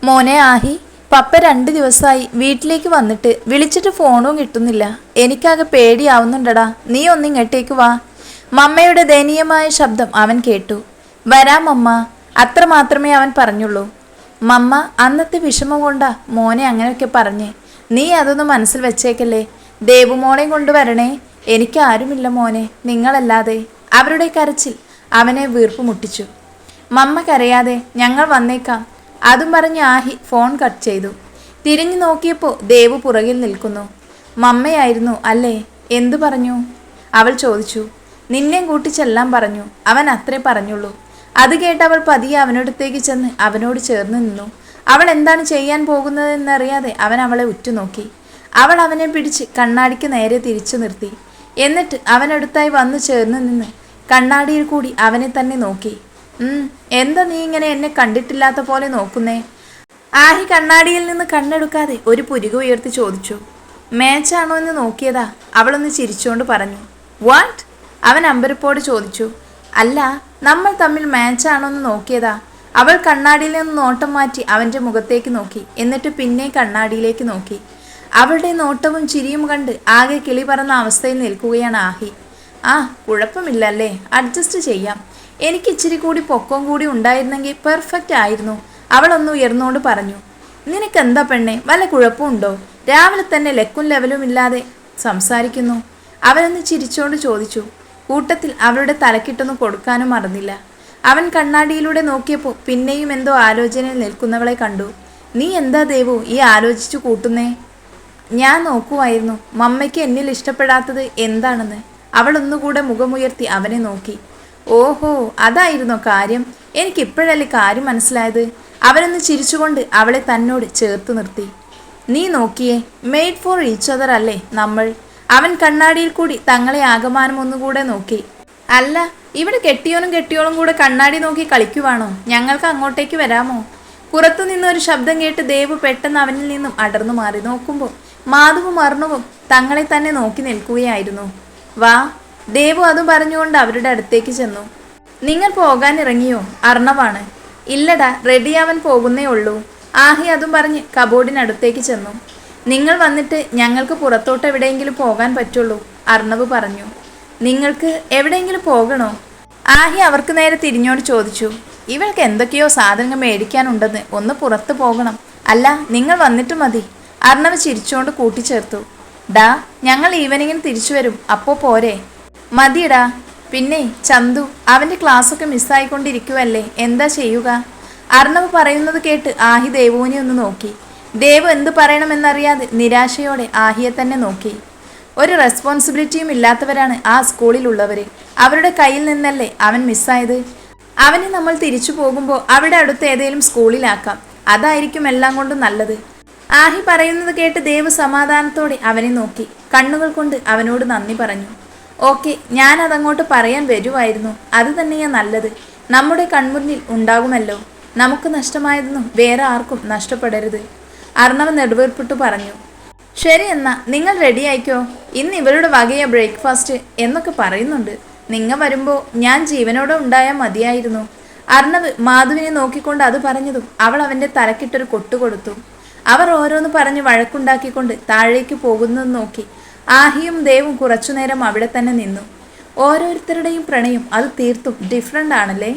മോനെ ആഹി, പപ്പ 2 ദിവസമായി വീട്ടിലേക്ക് വന്നിട്ട് വിളിച്ചിട്ട് ഫോണും കിട്ടുന്നില്ല. എനിക്കാകെ പേടിയാവുന്നുണ്ടടാ. നീ ഒന്നിങ്ങോട്ടേക്ക് വാ. മമ്മയുടെ ദയനീയമായ ശബ്ദം അവൻ കേട്ടു. വരാം മമ്മ, അത്ര മാത്രമേ അവൻ പറഞ്ഞുള്ളൂ. മമ്മ അന്നത്തെ വിഷമം കൊണ്ടാ മോനെ അങ്ങനെയൊക്കെ പറഞ്ഞേ. നീ അതൊന്നും മനസ്സിൽ വെച്ചേക്കല്ലേ. ദേവുമോളെയും കൊണ്ടുവരണേ. എനിക്ക് ആരുമില്ല മോനെ, നിങ്ങളല്ലാതെ. അവരുടെ കരച്ചിൽ അവനെ വീർപ്പ് മുട്ടിച്ചു. മമ്മ കരയാതെ, ഞങ്ങൾ വന്നേക്കാം. അതും പറഞ്ഞ് ആഹി ഫോൺ കട്ട് ചെയ്തു. തിരിഞ്ഞു നോക്കിയപ്പോൾ ദേവു പുറകിൽ നിൽക്കുന്നു. മമ്മയായിരുന്നു അല്ലേ? എന്തു പറഞ്ഞു? അവൾ ചോദിച്ചു. നിന്നെയും കൂട്ടി ചെല്ലാൻ പറഞ്ഞു. അവൻ അത്രേ പറഞ്ഞുള്ളൂ. അത് കേട്ട് അവൾ പതിയെ അവനടുത്തേക്ക് ചെന്ന് അവനോട് ചേർന്ന് നിന്നു. അവൾ എന്താണ് ചെയ്യാൻ പോകുന്നതെന്നറിയാതെ അവൻ അവളെ ഉറ്റുനോക്കി. അവൾ അവനെ പിടിച്ച് കണ്ണാടിക്ക് നേരെ തിരിച്ചു നിർത്തി. എന്നിട്ട് അവനടുത്തായി വന്നു ചേർന്ന് നിന്ന് കണ്ണാടിയിൽ കൂടി അവനെ തന്നെ നോക്കി. എന്താ നീ ഇങ്ങനെ എന്നെ കണ്ടിട്ടില്ലാത്ത പോലെ നോക്കുന്നേ? ആഹി കണ്ണാടിയിൽ നിന്ന് കണ്ണെടുക്കാതെ ഒരു പുരിക ഉയർത്തി ചോദിച്ചു. മാച്ചാണോ എന്ന് നോക്കിയതാ, അവളൊന്ന് ചിരിച്ചുകൊണ്ട് പറഞ്ഞു. വാട്ട്? അവൻ അമ്പരപ്പോട് ചോദിച്ചു. അല്ല, നമ്മൾ തമ്മിൽ മാച്ചാണോ എന്ന് നോക്കിയതാ. അവൾ കണ്ണാടിയിൽ നിന്ന് നോട്ടം മാറ്റി അവൻ്റെ മുഖത്തേക്ക് നോക്കി. എന്നിട്ട് പിന്നെ കണ്ണാടിയിലേക്ക് നോക്കി. അവളുടെ നോട്ടവും ചിരിയും കണ്ട് ആകെ കിളി പറന്ന അവസ്ഥയിൽ നിൽക്കുകയാണ് ആഹി. കുഴപ്പമില്ലല്ലേ, അഡ്ജസ്റ്റ് ചെയ്യാം. എനിക്ക് ഇച്ചിരി കൂടി പൊക്കം കൂടി ഉണ്ടായിരുന്നെങ്കിൽ പെർഫെക്റ്റ് ആയിരുന്നു. അവളൊന്ന് ഉയർന്നുകൊണ്ട് പറഞ്ഞു. നിനക്കെന്താ പെണ്ണെ, വല്ല കുഴപ്പമുണ്ടോ? രാവിലെ തന്നെ ലെക്കും ലെവലും ഇല്ലാതെ സംസാരിക്കുന്നു. അവനൊന്ന് ചിരിച്ചോണ്ട് ചോദിച്ചു. കൂട്ടത്തിൽ അവളുടെ തലക്കിട്ടൊന്നും കൊടുക്കാനും മറന്നില്ല. അവൻ കണ്ണാടിയിലൂടെ നോക്കിയപ്പോൾ പിന്നെയും എന്തോ ആലോചനയിൽ നിൽക്കുന്നവളെ കണ്ടു. നീ എന്താ ദേവു ഈ ആലോചിച്ചു കൂട്ടുന്നേ? ഞാൻ നോക്കുമായിരുന്നു മമ്മയ്ക്ക് എന്നിൽ ഇഷ്ടപ്പെടാത്തത് എന്താണെന്ന്. അവൾ ഒന്നുകൂടെ മുഖമുയർത്തി അവനെ നോക്കി. ഓഹോ, അതായിരുന്നോ കാര്യം? എനിക്കിപ്പോഴല്ലേ കാര്യം മനസ്സിലായത്. അവനൊന്ന് ചിരിച്ചുകൊണ്ട് അവളെ തന്നോട് ചേർത്ത് നിർത്തി. നീ നോക്കിയേ, മെയ്ഡ് ഫോർ ഈച്ച് അതർ അല്ലേ നമ്മൾ? അവൻ കണ്ണാടിയിൽ കൂടി തങ്ങളെ ആകമാനം ഒന്നുകൂടെ നോക്കി. അല്ല, ഇവിടെ കെട്ടിയോളും കൂടെ കണ്ണാടി നോക്കി കളിക്കുവാണോ? ഞങ്ങൾക്ക് അങ്ങോട്ടേക്ക് വരാമോ? പുറത്തു നിന്നൊരു ശബ്ദം കേട്ട് ദേവു പെട്ടെന്ന് അവനിൽ നിന്നും അടർന്നു മാറി. നോക്കുമ്പോൾ മാധവും അർണവും തങ്ങളെ തന്നെ നോക്കി നിൽക്കുകയായിരുന്നു. വാ. ദേവു അതും പറഞ്ഞുകൊണ്ട് അവരുടെ അടുത്തേക്ക് ചെന്നു. നിങ്ങൾ പോകാനിറങ്ങിയോ? അർണവാണ്. ഇല്ലടാ, റെഡിയാവാൻ പോകുന്നേ ഉള്ളൂ. ആഹി അതും പറഞ്ഞ് കബോർഡിനടുത്തേക്ക് ചെന്നു. നിങ്ങൾ വന്നിട്ട് ഞങ്ങൾക്ക് പുറത്തോട്ട് എവിടെയെങ്കിലും പോകാൻ പറ്റുള്ളൂ, അർണവ് പറഞ്ഞു. നിങ്ങൾക്ക് എവിടെയെങ്കിലും പോകണോ? ആഹി അവർക്ക് നേരെ തിരിഞ്ഞോട് ചോദിച്ചു. ഇവൾക്ക് എന്തൊക്കെയോ സാധനങ്ങൾ മേടിക്കാനുണ്ടെന്ന്, ഒന്ന് പുറത്ത് പോകണം. അല്ല, നിങ്ങൾ വന്നിട്ട് മതി, അർണവ് ചിരിച്ചുകൊണ്ട് കൂട്ടിച്ചേർത്തു. ഡാ, ഞങ്ങൾ ഈവനിങ്ങിന് തിരിച്ചു വരും, അപ്പോൾ പോരെ? മതിയടാ. പിന്നെ ചന്തു, അവൻ്റെ ക്ലാസ്സൊക്കെ മിസ്സായിക്കൊണ്ടിരിക്കുവല്ലേ, എന്താ ചെയ്യുക? അർണവ് പറയുന്നത് കേട്ട് ആഹി ദേവുവിനെ ഒന്ന് നോക്കി. ദേവു എന്ത് പറയണമെന്നറിയാതെ നിരാശയോടെ ആഹിയെ തന്നെ നോക്കി. ഒരു റെസ്പോൺസിബിലിറ്റിയും ഇല്ലാത്തവരാണ് ആ സ്കൂളിലുള്ളവർ. അവരുടെ കയ്യിൽ നിന്നല്ലേ അവൻ മിസ്സായത്. അവനെ നമ്മൾ തിരിച്ചു പോകുമ്പോൾ അവിടെ അടുത്ത് ഏതെങ്കിലും സ്കൂളിലാക്കാം. അതായിരിക്കും എല്ലാം കൊണ്ടും നല്ലത്. ആഹി പറയുന്നത് കേട്ട് ദേവ് സമാധാനത്തോടെ അവനെ നോക്കി കണ്ണുകൾ കൊണ്ട് അവനോട് നന്ദി പറഞ്ഞു. ഓക്കെ, ഞാനതങ്ങോട്ട് പറയാൻ വരുമായിരുന്നു. അത് തന്നെയാ നല്ലത്. നമ്മുടെ കൺമുന്നിൽ ഉണ്ടാകുമല്ലോ. നമുക്ക് നഷ്ടമായതൊന്നും വേറെ ആർക്കും നഷ്ടപ്പെടരുത്, അർണവ് നെടുവേർപ്പിട്ടു പറഞ്ഞു. ശരി, എന്നാ നിങ്ങൾ റെഡി ആയിക്കോ. ഇന്ന് ഇവരുടെ വകയ ബ്രേക്ക്ഫാസ്റ്റ് എന്നൊക്കെ പറയുന്നുണ്ട്. നിങ്ങൾ വരുമ്പോൾ ഞാൻ ജീവനോടെ ഉണ്ടായാൽ മതിയായിരുന്നു. അർണവ് മാധുവിനെ നോക്കിക്കൊണ്ട് അത് പറഞ്ഞതും അവൾ അവൻ്റെ തലക്കിട്ടൊരു കൊട്ടു കൊടുത്തു. അവർ ഓരോന്ന് പറഞ്ഞ് വഴക്കുണ്ടാക്കിക്കൊണ്ട് താഴേക്ക് പോകുന്നത് നോക്കി ആഹിയും ദേവും കുറച്ചുനേരം അവിടെ തന്നെ നിന്നു. ഓരോരുത്തരുടെയും പ്രണയം അത് തീർത്തും ഡിഫറെൻ്റ് ആണല്ലേ?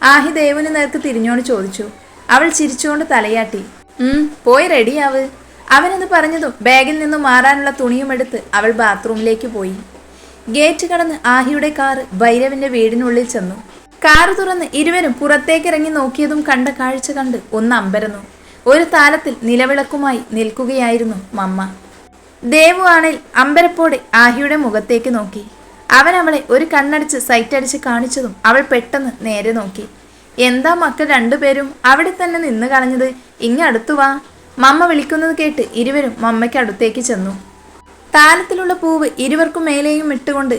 ആഹി ദേവിന് നേർക്ക് തിരിഞ്ഞോട് ചോദിച്ചു. അവൾ ചിരിച്ചുകൊണ്ട് തലയാട്ടി. പോയി റെഡിയാവ്. അവനത് പറഞ്ഞതും ബാഗിൽ നിന്നും മാറാനുള്ള തുണിയുമെടുത്ത് അവൾ ബാത്റൂമിലേക്ക് പോയി. ഗേറ്റ് കടന്ന് ആഹിയുടെ കാറ് ഭൈരവിൻ്റെ വീടിനുള്ളിൽ ചെന്നു. കാറ് തുറന്ന് ഇരുവരും പുറത്തേക്കിറങ്ങി നോക്കിയതും കണ്ട കാഴ്ച കണ്ട് ഒന്ന് അമ്പരന്നു. ഒരു താലത്തിൽ നിലവിളക്കുമായി നിൽക്കുകയായിരുന്നു മമ്മ. ദേവു ആണിൽ അമ്പരപ്പോടെ ആഹിയുടെ മുഖത്തേക്ക് നോക്കി. അവൻ അവളെ ഒരു കണ്ണടിച്ച് സൈറ്റടിച്ച് കാണിച്ചതും അവൾ പെട്ടെന്ന് നേരെ നോക്കി. എന്താ മക്കൾ രണ്ടുപേരും അവിടെ തന്നെ നിന്ന് കളഞ്ഞത്? ഇങ്ങടുത്തു വാ. മമ്മ വിളിക്കുന്നത് കേട്ട് ഇരുവരും മമ്മയ്ക്ക് അടുത്തേക്ക് ചെന്നു. താലത്തിലുള്ള പൂവ് ഇരുവർക്കും മേലെയും ഇട്ടുകൊണ്ട്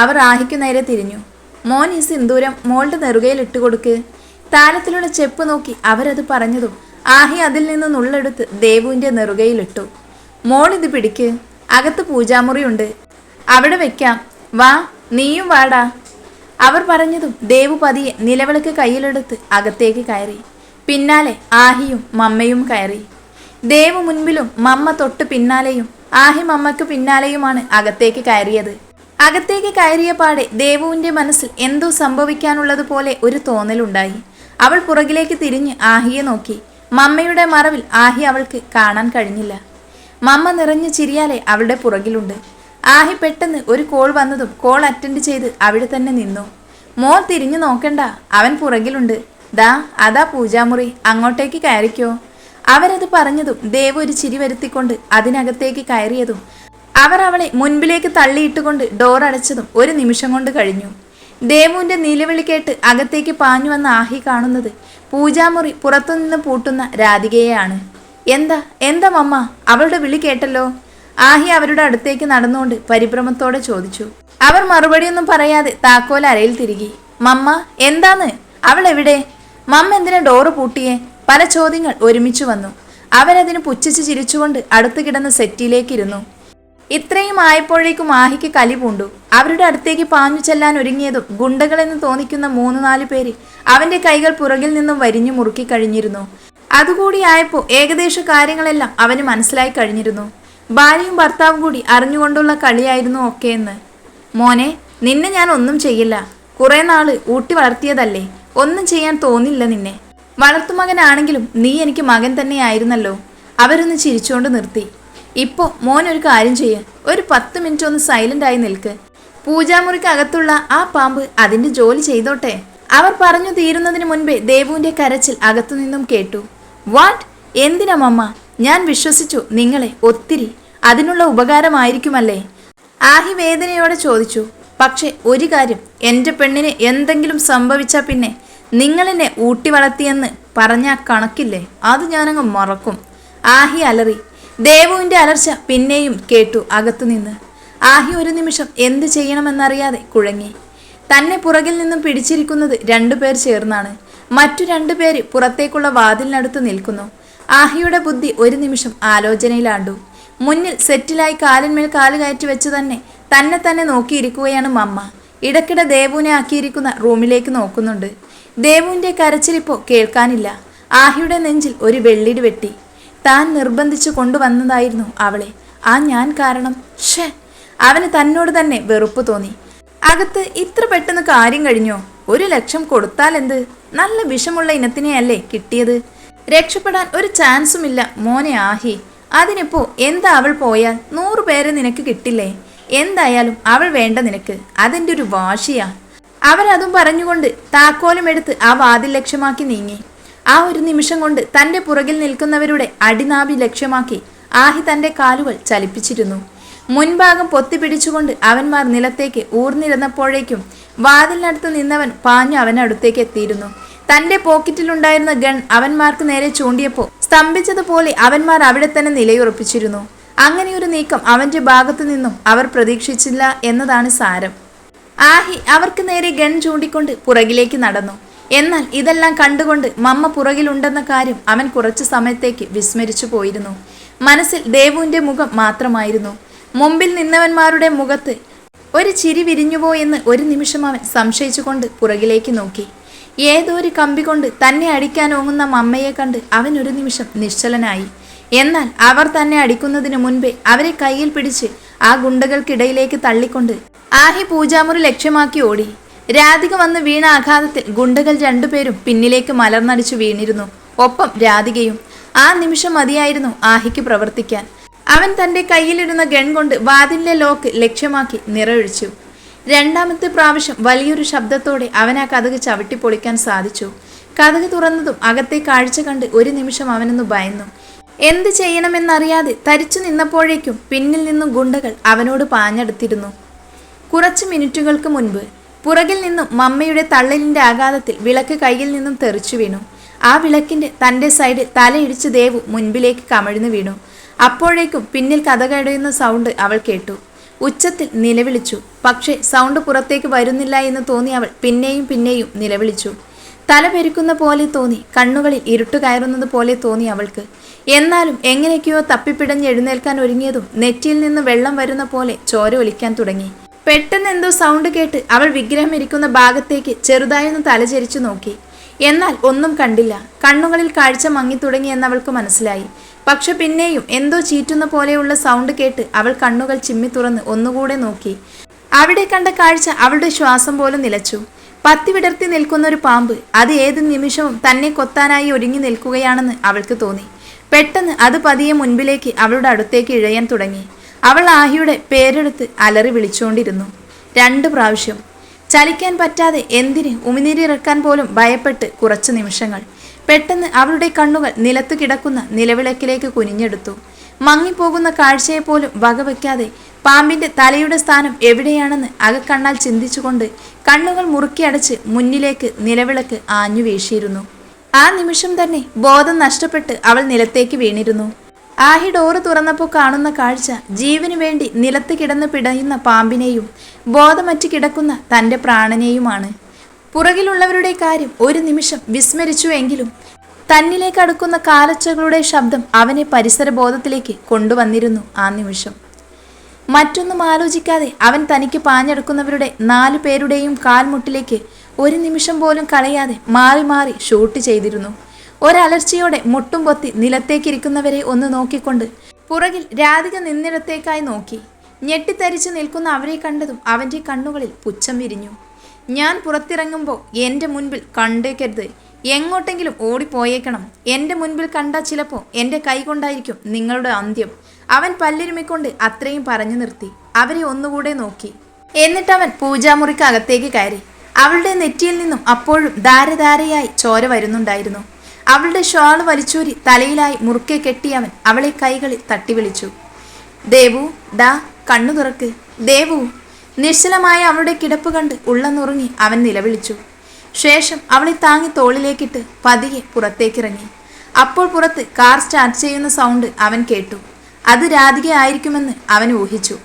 അവർ ആഹിക്കു നേരെ തിരിഞ്ഞു. മോൻ ഈ സിന്ദൂരം മോളുടെ നെറുകയിൽ ഇട്ടുകൊടുക്ക്. താലത്തിലുള്ള ചെപ്പ് നോക്കി അവരത് പറഞ്ഞതും ആഹി അതിൽ നിന്ന് നുള്ളെടുത്ത് ദേവുവിൻ്റെ നെറുകയിലിട്ടു. മോളിത് പിടിക്ക്, അകത്ത് പൂജാമുറിയുണ്ട്, അവിടെ വെക്കാം. വാ, നീയും വാടാ. അവർ പറഞ്ഞതും ദേവു പതിയെ നിലവിളക്ക് കയ്യിലെടുത്ത് അകത്തേക്ക് കയറി. പിന്നാലെ ആഹിയും മമ്മയും കയറി. ദേവു മുൻപിലും മമ്മ തൊട്ട് പിന്നാലെയും ആഹി മമ്മയ്ക്ക് പിന്നാലെയുമാണ് അകത്തേക്ക് കയറിയത്. അകത്തേക്ക് കയറിയ പാടെ ദേവുവിന്റെ മനസ്സിൽ എന്തോ സംഭവിക്കാനുള്ളതുപോലെ ഒരു തോന്നലുണ്ടായി. അവൾ പുറകിലേക്ക് തിരിഞ്ഞ് ആഹിയെ നോക്കി. മമ്മയുടെ മറവിൽ ആഹി അവൾക്ക് കാണാൻ കഴിഞ്ഞില്ല. മമ്മ നിറഞ്ഞു ചിരിയാലെ അവളുടെ പുറകിലുണ്ട്. ആഹി പെട്ടെന്ന് ഒരു കോൾ വന്നതും കോൾ അറ്റൻഡ് ചെയ്ത് അവിടെ തന്നെ നിന്നു. മോൾ തിരിഞ്ഞു നോക്കണ്ട, അവൻ പുറകിലുണ്ട്. ദാ അതാ പൂജാമുറി, അങ്ങോട്ടേക്ക് കയറിക്കോ. അവരത് പറഞ്ഞതും ദേവു ഒരു ചിരി വരുത്തിക്കൊണ്ട് അതിനകത്തേക്ക് കയറിയതും അവർ അവളെ മുൻപിലേക്ക് തള്ളിയിട്ടുകൊണ്ട് ഡോർ അടച്ചതും ഒരു നിമിഷം കൊണ്ട് കഴിഞ്ഞു. ദേവുവിന്റെ നിലവിളി കേട്ട് അകത്തേക്ക് പാഞ്ഞു വന്ന ആഹി കാണുന്നത് പൂജാമുറി പുറത്തുനിന്ന് പൂട്ടുന്ന രാധികയെയാണ്. എന്താ എന്താ മമ്മ, അവളുടെ വിളി കേട്ടല്ലോ. ആഹി അവരുടെ അടുത്തേക്ക് നടന്നുകൊണ്ട് പരിഭ്രമത്തോടെ ചോദിച്ചു. അവർ മറുപടിയൊന്നും പറയാതെ താക്കോൽ അരയിൽ തിരികി. മമ്മ എന്താന്ന്, അവൾ എവിടെ? മമ്മ എന്തിനാ ഡോറ് പൂട്ടിയേ? പല ചോദ്യങ്ങൾ ഒരുമിച്ചു വന്നു. അവരതിന് പുച്ഛിച്ച് ചിരിച്ചുകൊണ്ട് അടുത്ത് കിടന്ന സെറ്റിയിലേക്ക് ഇരുന്നു. ഇത്രയും ആയപ്പോഴേക്കും ആഹിക്ക് കലി പൂണ്ടു. അവരുടെ അടുത്തേക്ക് പാഞ്ഞു ചെല്ലാൻ ഒരുങ്ങിയതും ഗുണ്ടകളെന്ന് തോന്നിക്കുന്ന 3-4 പേര് അവന്റെ കൈകൾ പുറകിൽ നിന്നും വരിഞ്ഞു മുറുക്കി കഴിഞ്ഞിരുന്നു. അതുകൂടി ആയപ്പോൾ ഏകദേശ കാര്യങ്ങളെല്ലാം അവന് മനസ്സിലായി കഴിഞ്ഞിരുന്നു. ഭാര്യയും ഭർത്താവും കൂടി അറിഞ്ഞുകൊണ്ടുള്ള കളിയായിരുന്നു ഒക്കെയെന്ന്. മോനെ, നിന്നെ ഞാൻ ഒന്നും ചെയ്യില്ല. കുറെ നാള് ഊട്ടി വളർത്തിയതല്ലേ, ഒന്നും ചെയ്യാൻ തോന്നില്ല നിന്നെ. വളർത്തുമകനാണെങ്കിലും നീ എനിക്ക് മകൻ തന്നെയായിരുന്നല്ലോ. അവരൊന്ന് ചിരിച്ചുകൊണ്ട് നിർത്തി. ഇപ്പോ മോനൊരു കാര്യം ചെയ്യ, ഒരു 10 മിനിറ്റ് ഒന്ന് സൈലന്റ് ആയി നിൽക്ക്. പൂജാമുറിക്കകത്തുള്ള ആ പാമ്പ് അതിന്റെ ജോലി ചെയ്തോട്ടെ. അവർ പറഞ്ഞു തീരുന്നതിന് മുൻപേ ദേവുവിന്റെ കരച്ചിൽ അകത്തുനിന്നും കേട്ടു. വാട്ട്? എന്തിനാ മമ്മ? ഞാൻ വിശ്വസിച്ചു നിങ്ങളെ ഒത്തിരി. അതിനുള്ള ഉപകാരമായിരിക്കുമല്ലേ? ആഹി വേദനയോടെ ചോദിച്ചു. പക്ഷെ ഒരു കാര്യം, എൻ്റെ പെണ്ണിന് എന്തെങ്കിലും സംഭവിച്ചാൽ പിന്നെ നിങ്ങളെന്നെ ഊട്ടി വളർത്തിയെന്ന് പറഞ്ഞ കണക്കില്ലേ, അത് ഞാനങ്ങ് മറക്കും. ആഹി അലറി. ദേവുവിന്റെ അലർച്ച പിന്നെയും കേട്ടു അകത്തുനിന്ന്. ആഹി ഒരു നിമിഷം എന്ത് ചെയ്യണമെന്നറിയാതെ കുഴങ്ങി. തന്നെ പുറകിൽ നിന്നും പിടിച്ചിരിക്കുന്നത് 2 പേർ ചേർന്നാണ്. മറ്റു 2 പേര് പുറത്തേക്കുള്ള വാതിലിനടുത്ത് നിൽക്കുന്നു. ആഹിയുടെ ബുദ്ധി ഒരു നിമിഷം ആലോചനയിലാണ്ടു. മുന്നിൽ സെറ്റിലായി കാലിന്മേൽ കാല് കയറ്റി വെച്ച് തന്നെ തന്നെ നോക്കിയിരിക്കുകയാണ് മമ്മ. ഇടയ്ക്കിടെ ദേവുവിനെ ആക്കിയിരിക്കുന്ന റൂമിലേക്ക് നോക്കുന്നുണ്ട്. ദേവുവിന്റെ കരച്ചിലിപ്പോ കേൾക്കാനില്ല. ആഹിയുടെ നെഞ്ചിൽ ഒരു വെള്ളിടി വെട്ടി. താൻ നിർബന്ധിച്ചു കൊണ്ടുവന്നതായിരുന്നു അവളെ. ആ ഞാൻ കാരണം. ഷേ, അവന് തന്നോട് തന്നെ വെറുപ്പ് തോന്നി. അകത്ത് ഇത്ര പെട്ടെന്ന് കാര്യം കഴിഞ്ഞോ? 1 ലക്ഷം കൊടുത്താൽ എന്ത്? നല്ല വിഷമുള്ള ഇനത്തിനെയല്ലേ കിട്ടിയത്. രക്ഷപ്പെടാൻ ഒരു ചാൻസുമില്ല മോനെ ആഹി. അതിനിപ്പോ എന്താ, അവൾ പോയാൽ 100 പേരെ നിനക്ക് കിട്ടില്ലേ? എന്തായാലും അവൾ വേണ്ട നിനക്ക്. അതെന്റെ ഒരു വാശിയാ. അവരതും പറഞ്ഞുകൊണ്ട് താക്കോലും എടുത്ത് ആ വാതിൽ ലക്ഷ്യമാക്കി നീങ്ങി. ആ ഒരു നിമിഷം കൊണ്ട് തന്റെ പുറകിൽ നിൽക്കുന്നവരുടെ അടിനാഭി ലക്ഷ്യമാക്കി ആഹി തന്റെ കാലുകൾ ചലിപ്പിച്ചിരുന്നു. മുൻഭാഗം പൊത്തിപ്പിടിച്ചുകൊണ്ട് അവന്മാർ നിലത്തേക്ക് ഊർന്നിരുന്നപ്പോഴേക്കും വാതിലിനടുത്ത് നിന്നവൻ പാഞ്ഞു അവനടുത്തേക്ക് എത്തിയിരുന്നു. തന്റെ പോക്കറ്റിലുണ്ടായിരുന്ന ഗൺ അവന്മാർക്ക് നേരെ ചൂണ്ടിയപ്പോൾ സ്തംഭിച്ചതുപോലെ അവന്മാർ അവിടെ തന്നെ നിലയുറപ്പിച്ചിരുന്നു. അങ്ങനെയൊരു നീക്കം അവന്റെ ഭാഗത്തു നിന്നും അവർ പ്രതീക്ഷിച്ചില്ല എന്നതാണ് സാരം. ആഹി അവർക്ക് നേരെ ഗൺ ചൂണ്ടിക്കൊണ്ട് പുറകിലേക്ക് നടന്നു. എന്നാൽ ഇതെല്ലാം കണ്ടുകൊണ്ട് മമ്മ പുറകിലുണ്ടെന്ന കാര്യം അവൻ കുറച്ചു സമയത്തേക്ക് വിസ്മരിച്ചു പോയിരുന്നു. മനസ്സിൽ ദേവുവിന്റെ മുഖം മാത്രമായിരുന്നു. മുമ്പിൽ നിന്നവന്മാരുടെ മുഖത്ത് ഒരു ചിരി വിരിഞ്ഞുപോയെന്ന് ഒരു നിമിഷം അവൻ സംശയിച്ചുകൊണ്ട് പുറകിലേക്ക് നോക്കി. ഏതോ ഒരു കമ്പി കൊണ്ട് തന്നെ അടിക്കാൻ ഓങ്ങുന്ന മമ്മയെ കണ്ട് അവൻ ഒരു നിമിഷം നിശ്ചലനായി. എന്നാൽ അവർ തന്നെ അടിക്കുന്നതിന് മുൻപേ അവരെ കയ്യിൽ പിടിച്ച് ആ ഗുണ്ടകൾക്കിടയിലേക്ക് തള്ളിക്കൊണ്ട് ആഹി പൂജാമുറി ലക്ഷ്യമാക്കി ഓടി. രാധിക വന്ന് വീണ ആഘാതത്തിൽ ഗുണ്ടകൾ 2 പേരും പിന്നിലേക്ക് മലർന്നടിച്ചു വീണിരുന്നു. ഒപ്പം രാധികയും. ആ നിമിഷം മതിയായിരുന്നു ആഹിക്ക് പ്രവർത്തിക്കാൻ. അവൻ തന്റെ കയ്യിലിരുന്ന ഗൺ കൊണ്ട് വാതിലിലെ ലോക്ക് ലക്ഷ്യമാക്കി നിറയൊഴിച്ചു. 2ാമത്തെ പ്രാവശ്യം വലിയൊരു ശബ്ദത്തോടെ അവൻ ആ കതക് ചവിട്ടി പൊളിക്കാൻ സാധിച്ചു. കതക് തുറന്നതും അകത്തെ കാഴ്ച കണ്ട് ഒരു നിമിഷം അവനൊന്ന് ഭയന്നു. എന്ത് ചെയ്യണമെന്നറിയാതെ തരിച്ചു നിന്നപ്പോഴേക്കും പിന്നിൽ നിന്നും ഗുണ്ടകൾ അവനോട് പാഞ്ഞെടുത്തിരുന്നു. കുറച്ച് മിനിറ്റുകൾക്ക് മുൻപ് പുറകിൽ നിന്നും മമ്മയുടെ തള്ളലിന്റെ ആഘാതത്തിൽ വിളക്ക് കയ്യിൽ നിന്നും തെറിച്ചു വീണു. ആ വിളക്കിന്റെ തന്റെ സൈഡിൽ തലയിടിച്ച് ദേവു മുൻപിലേക്ക് കമഴ്ന്നു വീണു. അപ്പോഴേക്കും പിന്നിൽ കതകടയുന്ന സൗണ്ട് അവൾ കേട്ടു. ഉച്ചത്തിൽ നിലവിളിച്ചു. പക്ഷേ സൗണ്ട് പുറത്തേക്ക് വരുന്നില്ല എന്ന് തോന്നി അവൾ പിന്നെയും നിലവിളിച്ചു. തല പെരുക്കുന്ന പോലെ തോന്നി, കണ്ണുകളിൽ ഇരുട്ട് കയറുന്നത് പോലെ തോന്നി അവൾക്ക്. എന്നാലും എങ്ങനെയൊക്കെയോ തപ്പിപ്പിടഞ്ഞ് എഴുന്നേൽക്കാൻ ഒരുങ്ങിയതും നെറ്റിയിൽ നിന്ന് വെള്ളം വരുന്ന പോലെ ചോര ഒലിക്കാൻ തുടങ്ങി. പെട്ടെന്ന് എന്തോ സൗണ്ട് കേട്ട് അവൾ വിഗ്രഹം ഇരിക്കുന്ന ഭാഗത്തേക്ക് ചെറുതായൊന്ന് തലചരിച്ചു നോക്കി. എന്നാൽ ഒന്നും കണ്ടില്ല. കണ്ണുകളിൽ കാഴ്ച മങ്ങി തുടങ്ങിയെന്നവൾക്ക് മനസ്സിലായി. പക്ഷെ പിന്നെയും എന്തോ ചീറ്റുന്ന പോലെയുള്ള സൗണ്ട് കേട്ട് അവൾ കണ്ണുകൾ ചിമ്മി തുറന്ന് ഒന്നുകൂടെ നോക്കി. അവിടെ കണ്ട കാഴ്ച അവളുടെ ശ്വാസം പോലും നിലച്ചു. പത്തി വിടർത്തി നിൽക്കുന്ന ഒരു പാമ്പ്, അത് ഏത് നിമിഷവും തന്നെ കൊത്താനായി ഒരുങ്ങി നിൽക്കുകയാണെന്ന് അവൾക്ക് തോന്നി. പെട്ടെന്ന് അത് പതിയെ മുൻപിലേക്ക് അവളുടെ അടുത്തേക്ക് ഇഴയാൻ തുടങ്ങി. അവൾ ആഹിയുടെ പേരെടുത്ത് അലറി വിളിച്ചുകൊണ്ടിരുന്നു. 2 പ്രാവശ്യം. ചലിക്കാൻ പറ്റാതെ, എന്തിന് ഉമിനീരിറക്കാൻ പോലും ഭയപ്പെട്ട് കുറച്ച് നിമിഷങ്ങൾ. പെട്ടെന്ന് അവളുടെ കണ്ണുകൾ നിലത്തു കിടക്കുന്ന നിലവിളക്കിലേക്ക് കുനിഞ്ഞെടുത്തു. മങ്ങിപ്പോകുന്ന കാഴ്ചയെപ്പോലും വകവയ്ക്കാതെ പാമ്പിന്റെ തലയുടെ സ്ഥാനം എവിടെയാണെന്ന് അകക്കണ്ണാൽ ചിന്തിച്ചുകൊണ്ട് കണ്ണുകൾ മുറുക്കി അടച്ച് മുന്നിലേക്ക് നിലവിളക്ക് ആഞ്ഞു വീശിയിരുന്നു. ആ നിമിഷം തന്നെ ബോധം നഷ്ടപ്പെട്ട് അവൾ നിലത്തേക്ക് വീണിരുന്നു. ആഹി ഡോറ് തുറന്നപ്പോൾ കാണുന്ന കാഴ്ച ജീവന് വേണ്ടി നിലത്ത് കിടന്ന് പിടയുന്ന പാമ്പിനെയും ബോധമറ്റ് കിടക്കുന്ന തൻ്റെ പ്രാണനെയുമാണ്. പുറകിലുള്ളവരുടെ കാര്യം ഒരു നിമിഷം വിസ്മരിച്ചുവെങ്കിലും തന്നിലേക്ക് അടുക്കുന്ന കാലച്ചകളുടെ ശബ്ദം അവനെ പരിസരബോധത്തിലേക്ക് കൊണ്ടുവന്നിരുന്നു. ആ നിമിഷം മറ്റൊന്നും ആലോചിക്കാതെ അവൻ തനിക്ക് പാഞ്ഞെടുക്കുന്നവരുടെ 4 പേരുടെയും കാൽമുട്ടിലേക്ക് ഒരു നിമിഷം പോലും കളയാതെ മാറി മാറി ഷൂട്ട് ചെയ്തിരുന്നു. ഒരലർച്ചയോടെ മുട്ടും പൊത്തി നിലത്തേക്കിരിക്കുന്നവരെ ഒന്ന് നോക്കിക്കൊണ്ട് പുറകിൽ രാധിക നിന്നിടത്തേക്കായി നോക്കി. ഞെട്ടിത്തരിച്ച് നിൽക്കുന്ന അവരെ കണ്ടതും അവൻ്റെ കണ്ണുകളിൽ പുച്ഛം വിരിഞ്ഞു. ഞാൻ പുറത്തിറങ്ങുമ്പോൾ എൻ്റെ മുൻപിൽ കണ്ടേക്കരുത്. എങ്ങോട്ടെങ്കിലും ഓടിപ്പോയേക്കണം. എൻ്റെ മുൻപിൽ കണ്ടാൽ ചിലപ്പോൾ എൻ്റെ കൈ കൊണ്ടായിരിക്കും നിങ്ങളുടെ അന്ത്യം. അവൻ പല്ലിരുമിക്കൊണ്ട് അത്രയും പറഞ്ഞു നിർത്തി. അവരെ ഒന്നുകൂടെ നോക്കി. എന്നിട്ടവൻ പൂജാമുറിക്ക് അകത്തേക്ക് കയറി. അവളുടെ നെറ്റിയിൽ നിന്നും അപ്പോഴും ധാരധാരയായി ചോര വരുന്നുണ്ടായിരുന്നു. അവളുടെ ഷാൾ വലിച്ചൂരി തലയിലായി മുറുക്കെ കെട്ടിയവൻ അവളെ കൈകളിൽ തട്ടി വിളിച്ചു. ദേവു, ദാ കണ്ണു തുറക്ക്. ദേവു. നിശ്ചലമായ അവളുടെ കിടപ്പ് കണ്ട് ഉള്ളന്നുറങ്ങി അവൻ നിലവിളിച്ചു. ശേഷം അവളെ താങ്ങി തോളിലേക്കിട്ട് പതിയെ പുറത്തേക്കിറങ്ങി. അപ്പോൾ പുറത്ത് കാർ സ്റ്റാർട്ട് ചെയ്യുന്ന സൗണ്ട് അവൻ കേട്ടു. അത് രാധിക ആയിരിക്കുമെന്ന് അവൻ ഊഹിച്ചു.